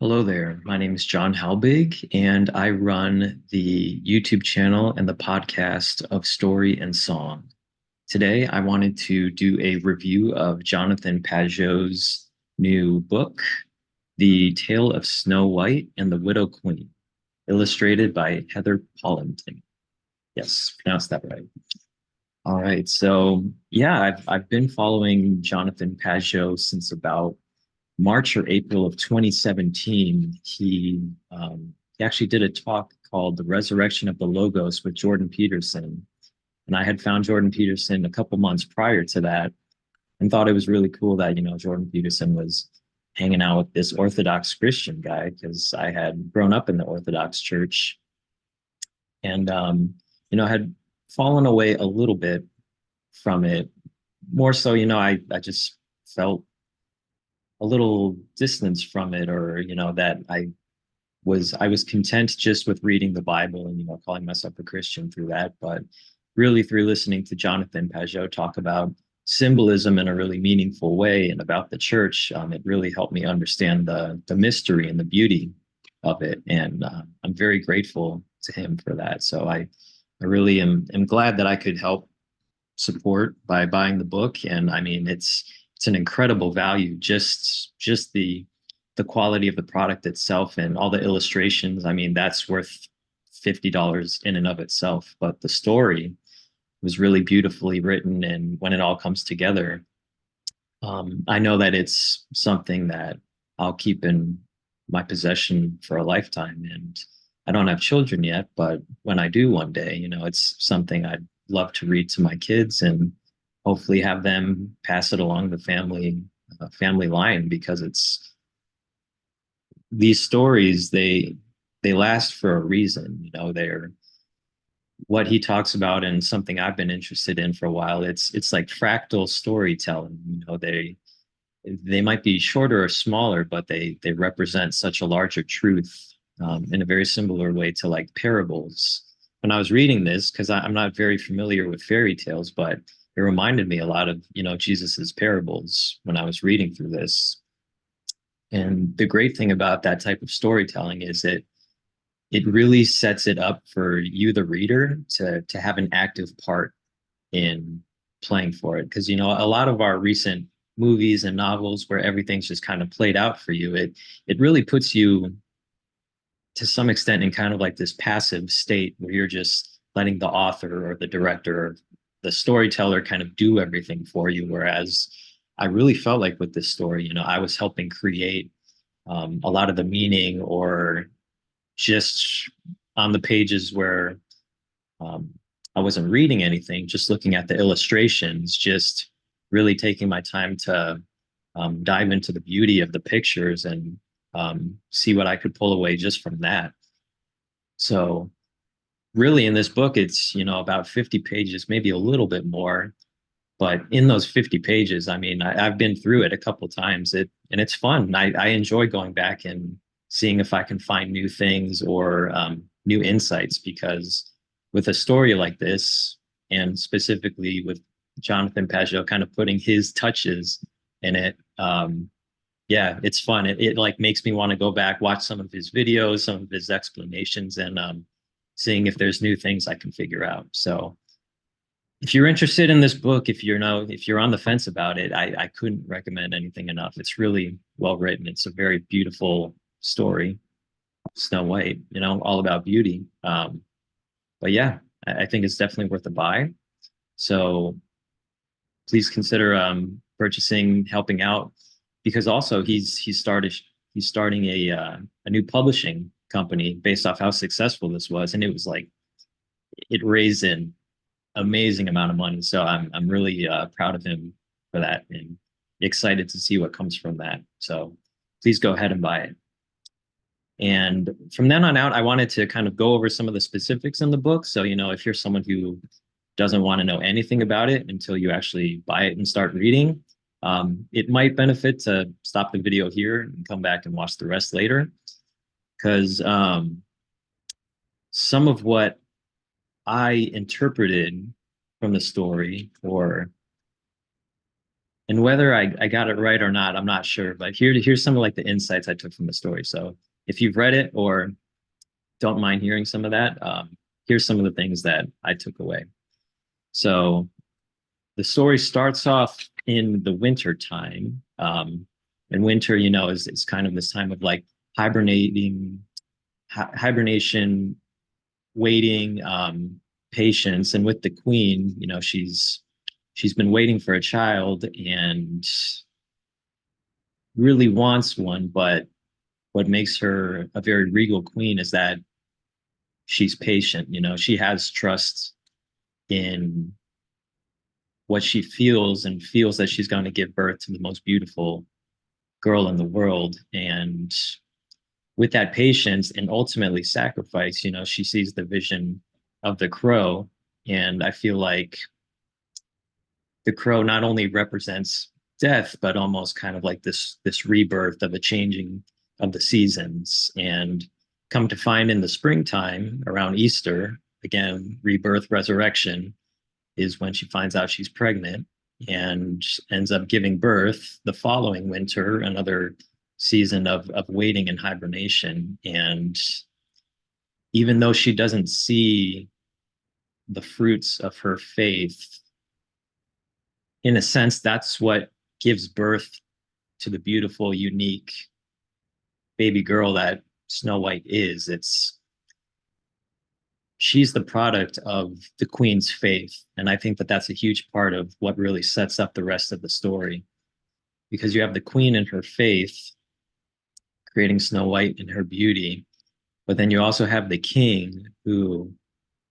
Hello there. My name is John Halbig, and I run the YouTube channel and the podcast of Story and Song. Today, I wanted to do a review of Jonathan Pageau's new book, The Tale of Snow White and the Widow Queen, illustrated by Heather Pollington. Yes, pronounced that right. All right. So yeah, I've been following Jonathan Pageau since about March or April of 2017. He actually did a talk called "The Resurrection of the Logos" with Jordan Peterson, and I had found Jordan Peterson a couple months prior to that, and thought it was really cool that Jordan Peterson was hanging out with this Orthodox Christian guy because I had grown up in the Orthodox Church and had fallen away a little bit from it. More so, I just felt a little distance from it, or that I was content just with reading the Bible and calling myself a Christian through that. But really, through listening to Jonathan Pageau talk about symbolism in a really meaningful way and about the church, it really helped me understand the mystery and the beauty of it. And I'm very grateful to him for that. So I really am glad that I could help support by buying the book. And I mean, it's an incredible value. Just the quality of the product itself and all the illustrations. I mean, that's worth $50 in and of itself. But the story was really beautifully written, and when it all comes together, I know that it's something that I'll keep in my possession for a lifetime. And I don't have children yet, but when I do one day, it's something I'd love to read to my kids and hopefully have them pass it along the family line, because it's these stories, they last for a reason. They're what he talks about, and something I've been interested in for a while. It's like fractal storytelling. They might be shorter or smaller, but they represent such a larger truth, in a very similar way to like parables. When I was reading this, because I'm not very familiar with fairy tales, but it reminded me a lot of Jesus's parables when I was reading through this. And the great thing about that type of storytelling is it really sets it up for you, the reader, to have an active part in playing for it. Because a lot of our recent movies and novels where everything's just kind of played out for you, it really puts you to some extent in kind of like this passive state where you're just letting the author or the director or the storyteller kind of do everything for you. Whereas I really felt like with this story, I was helping create a lot of the meaning, or just on the pages where um, I wasn't reading anything, just looking at the illustrations, just really taking my time to dive into the beauty of the pictures and see what I could pull away just from that. So really in this book, it's, about 50 pages, maybe a little bit more. But in those 50 pages, I mean, I've been through it a couple times, and it's fun. I enjoy going back and seeing if I can find new things or new insights, because with a story like this, and specifically with Jonathan Pageau kind of putting his touches in it, yeah, it's fun. It like makes me want to go back, watch some of his videos, some of his explanations, and seeing if there's new things I can figure out. So if you're interested in this book, if you're on the fence about it, I couldn't recommend anything enough. It's really well written. It's a very beautiful story, Snow White, all about beauty. But yeah, I think it's definitely worth a buy. So please consider purchasing, helping out, because also he's starting a new publishing company based off how successful this was, and it was like it raised an amazing amount of money. So I'm really proud of him for that, and excited to see what comes from that. So please go ahead and buy it. And from then on out, I wanted to kind of go over some of the specifics in the book. So, if you're someone who doesn't want to know anything about it until you actually buy it and start reading, it might benefit to stop the video here and come back and watch the rest later. Because some of what I interpreted from the story, or And whether I got it right or not, I'm not sure. But here's some of like the insights I took from the story. So if you've read it or don't mind hearing some of that, here's some of the things that I took away. So the story starts off in the winter time. And winter, is kind of this time of like hibernating, hibernation, waiting, patience. And with the queen, she's been waiting for a child and really wants one, but what makes her a very regal queen is that she's patient. She has trust in what she feels and feels that she's going to give birth to the most beautiful girl in the world. And with that patience and ultimately sacrifice, she sees the vision of the crow. And I feel like the crow not only represents death, but almost kind of like this rebirth of a changing of the seasons. And come to find in the springtime around Easter, again, rebirth, resurrection is when she finds out she's pregnant and ends up giving birth the following winter, another season of waiting and hibernation. And even though she doesn't see the fruits of her faith, in a sense, that's what gives birth to the beautiful, unique baby girl that Snow White is. She's the product of the queen's faith. And I think that that's a huge part of what really sets up the rest of the story, because you have the queen in her faith creating Snow White in her beauty, but then you also have the king who,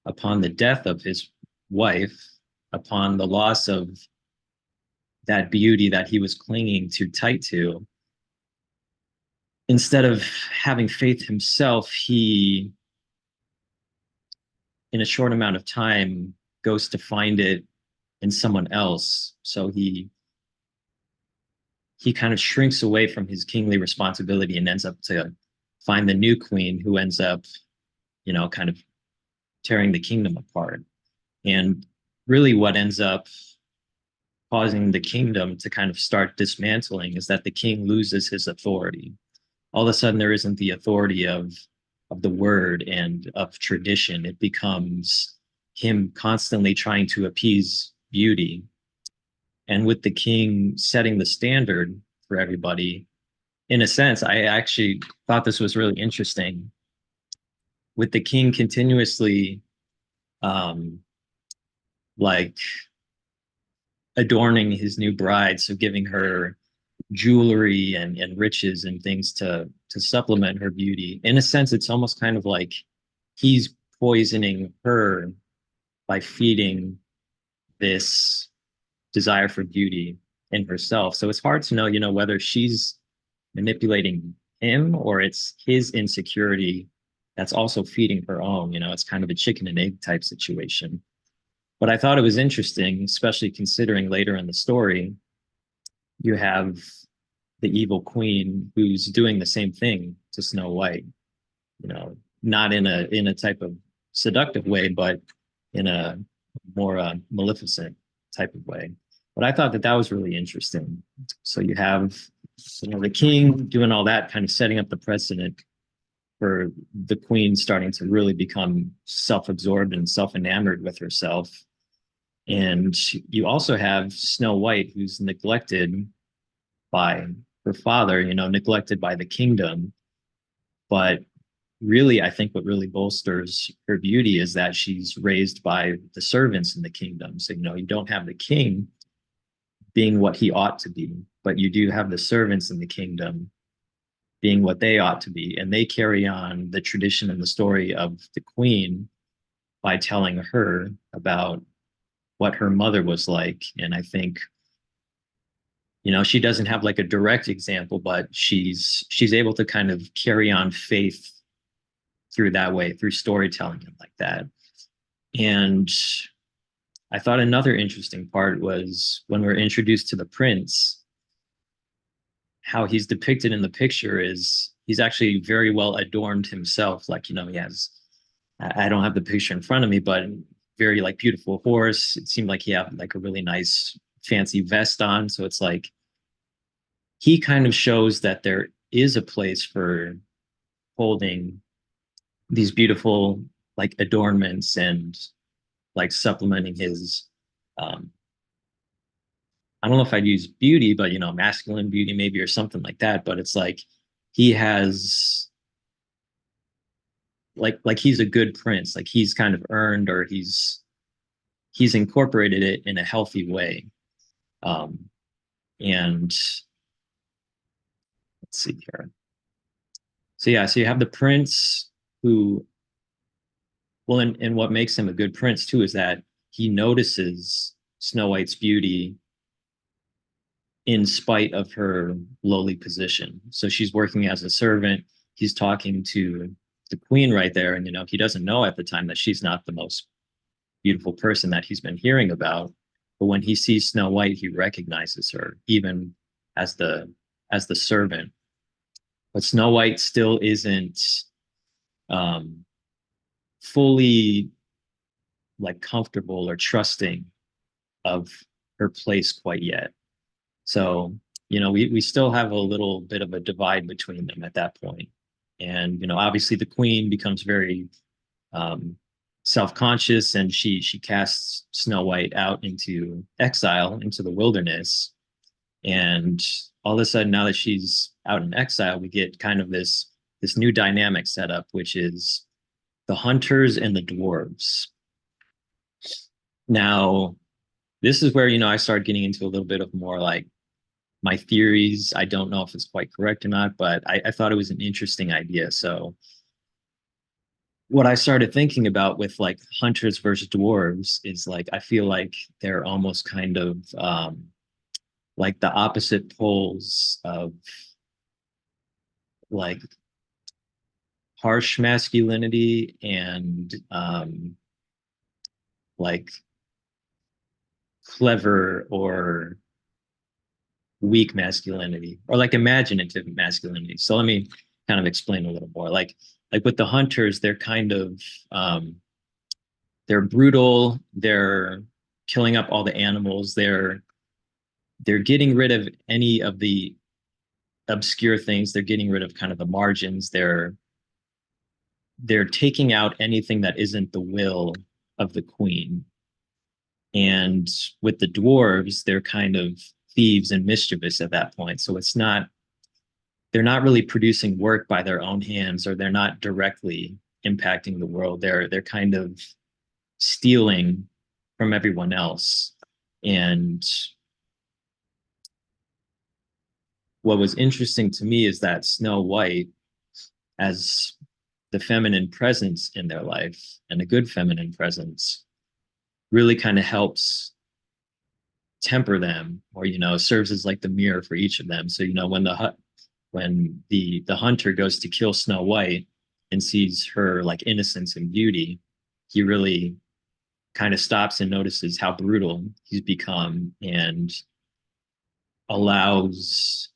upon the death of his wife, upon the loss of that beauty that he was clinging too tight to, instead of having faith himself, he, in a short amount of time, goes to find it in someone else. So he kind of shrinks away from his kingly responsibility and ends up to find the new queen, who ends up, kind of tearing the kingdom apart. And really what ends up causing the kingdom to kind of start dismantling is that the king loses his authority. All of a sudden, there isn't the authority of the word and of tradition. It becomes him constantly trying to appease beauty. And with the king setting the standard for everybody, in a sense, I actually thought this was really interesting. With the king continuously, um, like adorning his new bride, so giving her jewelry and riches and things to supplement her beauty. In a sense, it's almost kind of like he's poisoning her by feeding this desire for beauty in herself. So it's hard to know, whether she's manipulating him or it's his insecurity that's also feeding her own. It's kind of a chicken and egg type situation. But I thought it was interesting, especially considering later in the story, you have the evil queen who's doing the same thing to Snow White, not in a type of seductive way, but in a more maleficent type of way. But I thought that that was really interesting. So you have, the king doing all that, kind of setting up the precedent for the queen starting to really become self-absorbed and self-enamored with herself. And you also have Snow White, who's neglected by her father, neglected by the kingdom. But really, I think what really bolsters her beauty is that she's raised by the servants in the kingdom. So, you don't have the king being what he ought to be, but you do have the servants in the kingdom being what they ought to be. And they carry on the tradition and the story of the queen by telling her about what her mother was like. And I think, she doesn't have like a direct example, but she's able to kind of carry on faith through that way, through storytelling and like that. And I thought another interesting part was when we're introduced to the prince, how he's depicted in the picture is he's actually very well adorned himself. Like, he has, I don't have the picture in front of me, but very like beautiful horse. It seemed like he had like a really nice fancy vest on. So it's like he kind of shows that there is a place for holding these beautiful like adornments and like supplementing his um I don't know if I'd use beauty, but masculine beauty maybe or something like that. But it's like he has like he's a good prince. Like he's kind of earned or he's incorporated it in a healthy way. Um and let's see here. So yeah, so you have the prince who well and what makes him a good prince too is that he notices Snow White's beauty in spite of her lowly position. So she's working as a servant. He's talking to the queen right there. And, he doesn't know at the time that she's not the most beautiful person that he's been hearing about. But when he sees Snow White, he recognizes her, even as the servant. But Snow White still isn't um, fully like comfortable or trusting of her place quite yet. So, we still have a little bit of a divide between them at that point. And, obviously the queen becomes very um, self-conscious and she casts Snow White out into exile, into the wilderness. And all of a sudden, now that she's out in exile, we get kind of this new dynamic set up, which is the hunters and the dwarves. Now, this is where, I start getting into a little bit of more like my theories. I don't know if it's quite correct or not, but I thought it was an interesting idea. So what I started thinking about with like hunters versus dwarves is like I feel like they're almost kind of like the opposite poles of like harsh masculinity and like clever or weak masculinity or like imaginative masculinity. So let me kind of explain a little more. Like with the hunters, they're kind of they're brutal, they're killing up all the animals, they're getting rid of any of the obscure things, they're getting rid of kind of the margins, they're taking out anything that isn't the will of the queen. And with the dwarves, they're kind of thieves and mischievous at that point. So they're not really producing work by their own hands, or they're not directly impacting the world. They're kind of stealing from everyone else. And what was interesting to me is that Snow White, as the feminine presence in their life and a good feminine presence, really kind of helps temper them, or serves as like the mirror for each of them. So when the hunter goes to kill Snow White and sees her like innocence and beauty, he really kind of stops and notices how brutal he's become and allows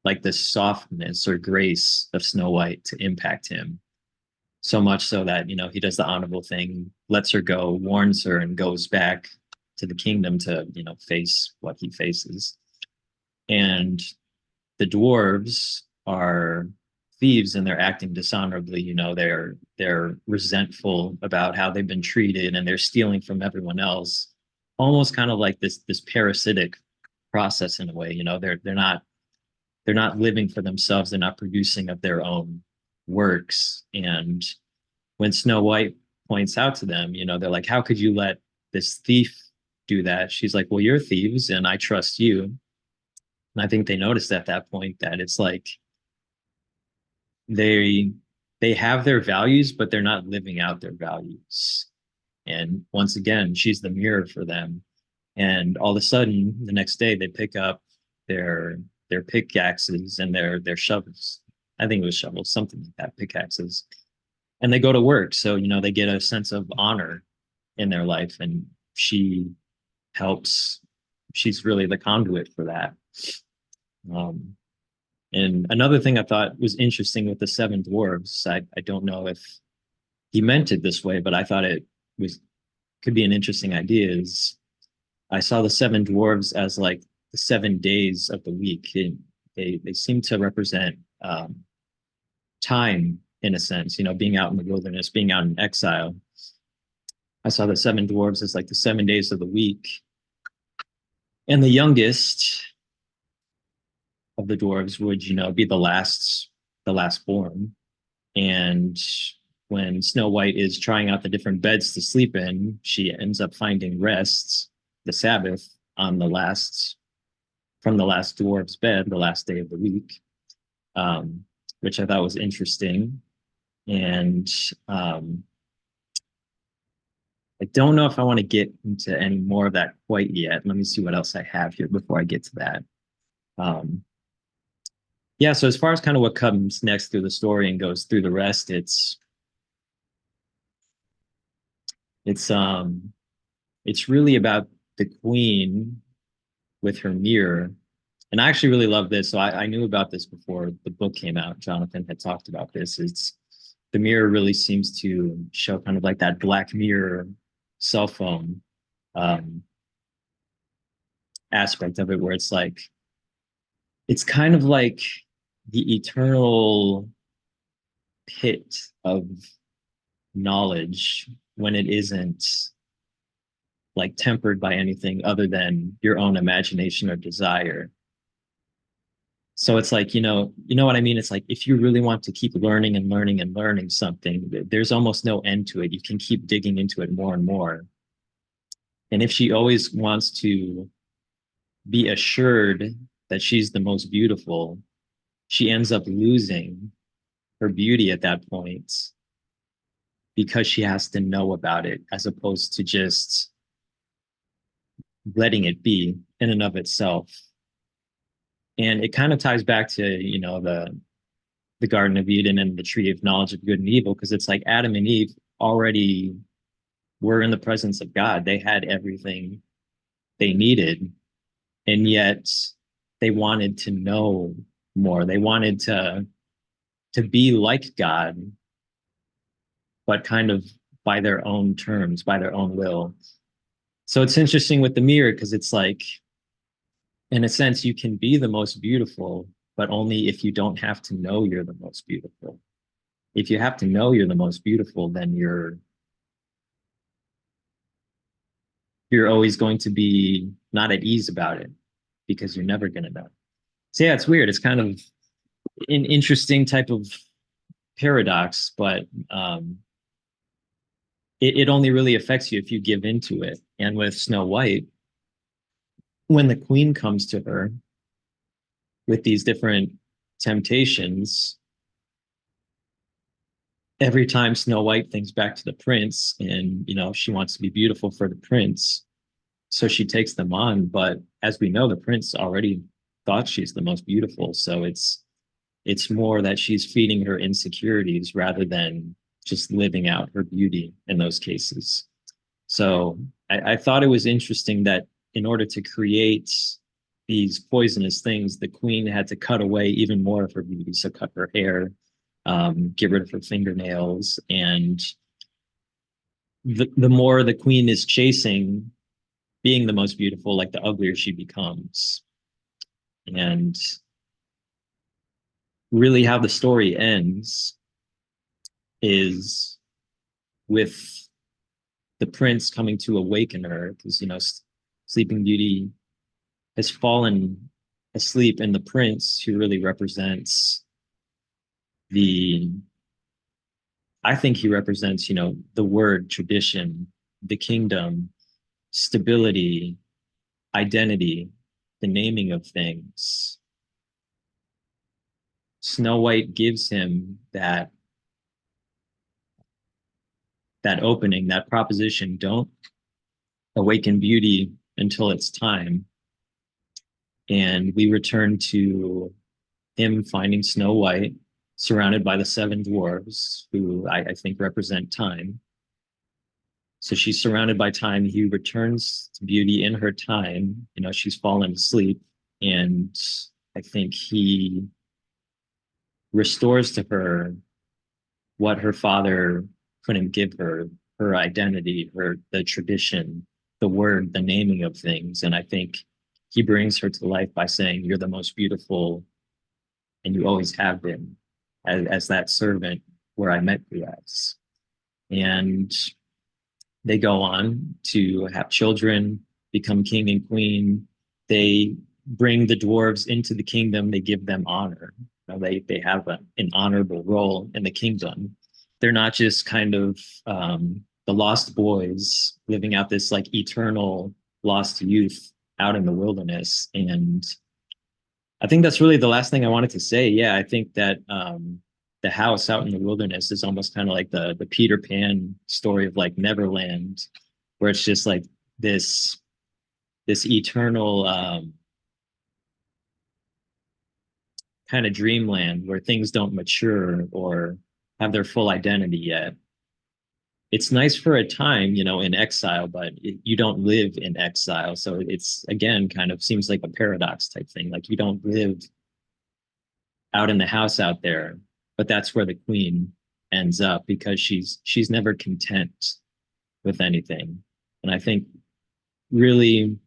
like the softness or grace of Snow White to impact him so much so that he does the honorable thing, lets her go, warns her, and goes back to the kingdom to face what he faces. And the dwarves are thieves and they're acting dishonorably. They're resentful about how they've been treated and they're stealing from everyone else, almost kind of like this parasitic process in a way. They're not living for themselves, they're not producing of their own works. And when Snow White points out to them, they're like, how could you let this thief do that? She's like, well, you're thieves and I trust you. And I think they noticed at that point that it's like they they have their values, but they're not living out their values. And once again, she's the mirror for them. And all of a sudden, the next day, they pick up their their pickaxes and their shovels. I think it was shovels, something like that, pickaxes, and they go to work. So they get a sense of honor in their life, and she helps. She's really the conduit for that. Um, and another thing I thought was interesting with the seven dwarves, I don't know if he meant it this way, but I thought it was could be an interesting idea. Is I saw the seven dwarves as like the 7 days of the week. They seem to represent time in a sense, being out in the wilderness, being out in exile. I saw the seven dwarves as like the 7 days of the week. And the youngest of the dwarves would, be the last born. And when Snow White is trying out the different beds to sleep in, she ends up finding rest, the Sabbath, on from the last dwarf's bed, the last day of the week, which I thought was interesting. And I don't know if I want to get into any more of that quite yet. Let me see what else I have here before I get to that. Um, yeah, so as far as kind of what comes next through the story and goes through the rest, it's it's really about the queen with her mirror. And I actually really love this. So I knew about this before the book came out. Jonathan had talked about this. It's the mirror really seems to show kind of like that Black Mirror cell phone um, aspect of it, where it's kind of like the eternal pit of knowledge when it isn't like tempered by anything other than your own imagination or desire. So it's like, you know what I mean? It's like if you really want to keep learning and learning and learning something, there's almost no end to it. You can keep digging into it more and more. And if she always wants to be assured that she's the most beautiful, she ends up losing her beauty at that point because she has to know about it as opposed to just letting it be in and of itself. And it kind of ties back to, the Garden of Eden and the tree of knowledge of good and evil, because it's like Adam and Eve already were in the presence of God. They had everything they needed, and yet they wanted to know more. They wanted to be like God, but kind of by their own terms, by their own will. So it's interesting with the mirror because it's like, in a sense, you can be the most beautiful, but only if you don't have to know you're the most beautiful. If you have to know you're the most beautiful, then you're always going to be not at ease about it because you're never going to know. So yeah, it's weird. It's kind of an interesting type of paradox, but it only really affects you if you give into it. And with Snow White, when the queen comes to her with these different temptations, every time Snow White thinks back to the prince and, she wants to be beautiful for the prince, so she takes them on. But as we know, the prince already thought she's the most beautiful. So it's more that she's feeding her insecurities rather than just living out her beauty in those cases. So I thought it was interesting that in order to create these poisonous things, the queen had to cut away even more of her beauty. So cut her hair, get rid of her fingernails. And the more the queen is chasing being the most beautiful, like the uglier she becomes. And really how the story ends is with the prince coming to awaken her because, Sleeping Beauty has fallen asleep, and the prince, who really represents the, I think he represents, the word tradition, the kingdom, stability, identity, the naming of things. Snow White gives him that opening, that proposition. Don't awaken beauty until it's time. And we return to him finding Snow White surrounded by the seven dwarves, who I think represent time. So she's surrounded by time. He returns to beauty in her time. She's fallen asleep. And I think he restores to her what her father couldn't give her, her identity, the tradition, the word, the naming of things. And I think he brings her to life by saying, "You're the most beautiful, and you always have been," as that servant where I met you as. And they go on to have children, become king and queen. They bring the dwarves into the kingdom. They give them honor. They have an honorable role in the kingdom. They're not just kind of the lost boys living out this like eternal lost youth out in the wilderness. And I think that's really the last thing I wanted to say. Yeah, I think that the house out in the wilderness is almost kind of like the Peter Pan story of like Neverland, where it's just like this this eternal kind of dreamland where things don't mature or have their full identity yet. It's nice for a time, in exile, but you don't live in exile. So it's again kind of seems like a paradox type thing. Like you don't live out in the house out there, but that's where the queen ends up because she's never content with anything. And I think really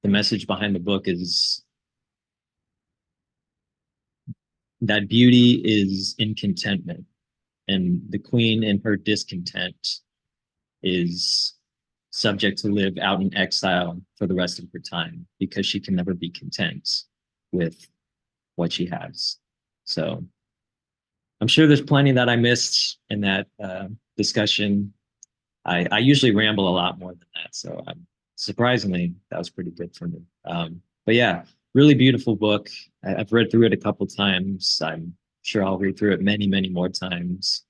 the message behind the book is that beauty is in contentment, and the queen in her discontent is subject to live out in exile for the rest of her time because she can never be content with what she has. So I'm sure there's plenty that I missed in that discussion. I usually ramble a lot more than that, so surprisingly, that was pretty good for me. But yeah, really beautiful book. I've read through it a couple times. I'm sure I'll read through it many, many more times.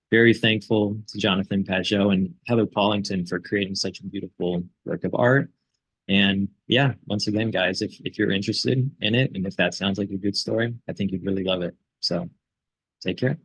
Very thankful to Jonathan Pageau and Heather Pollington for creating such a beautiful work of art. And yeah, once again, guys, if you're interested in it and if that sounds like a good story, I think you'd really love it. So take care.